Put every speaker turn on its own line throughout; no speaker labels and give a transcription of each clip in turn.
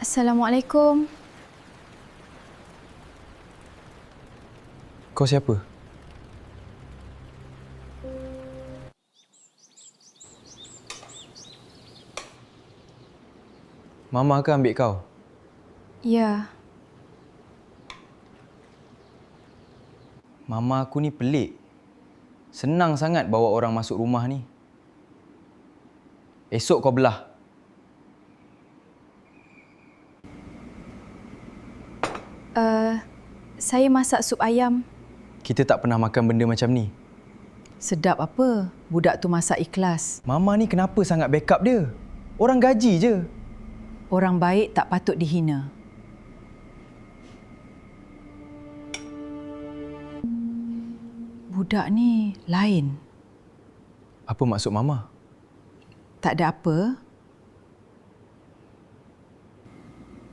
Assalamualaikum.
Kau siapa? Mama ke ambil kau?
Ya,
Mama aku ni pelik. Senang sangat bawa orang masuk rumah ni. Esok kau belah.
saya masak sup ayam.
Kita tak pernah makan benda macam ni.
Sedap apa? Budak tu masak ikhlas.
Mama ni kenapa sangat backup dia? Orang gaji je.
Orang baik tak patut dihina. Budak ni lain.
Apa maksud Mama?
Tak ada apa.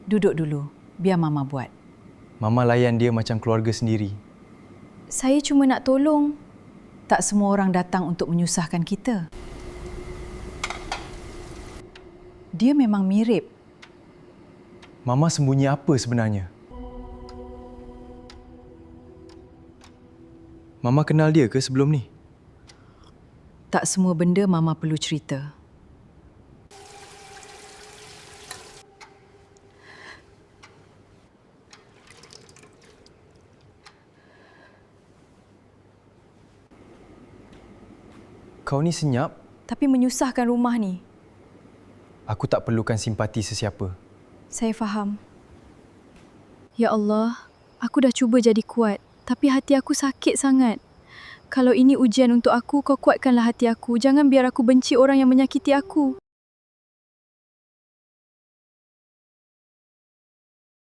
Duduk dulu. Biar Mama buat.
Mama layan dia macam keluarga sendiri.
Saya cuma nak tolong.
Tak semua orang datang untuk menyusahkan kita. Dia memang mirip.
Mama sembunyi apa sebenarnya? Mama kenal dia ke sebelum ni?
Tak semua benda Mama perlu cerita.
Kau ni senyap.
Tapi menyusahkan rumah ni.
Aku tak perlukan simpati sesiapa.
Saya faham. Ya Allah, aku dah cuba jadi kuat. Tapi hati aku sakit sangat. Kalau ini ujian untuk aku, kau kuatkanlah hati aku. Jangan biar aku benci orang yang menyakiti aku.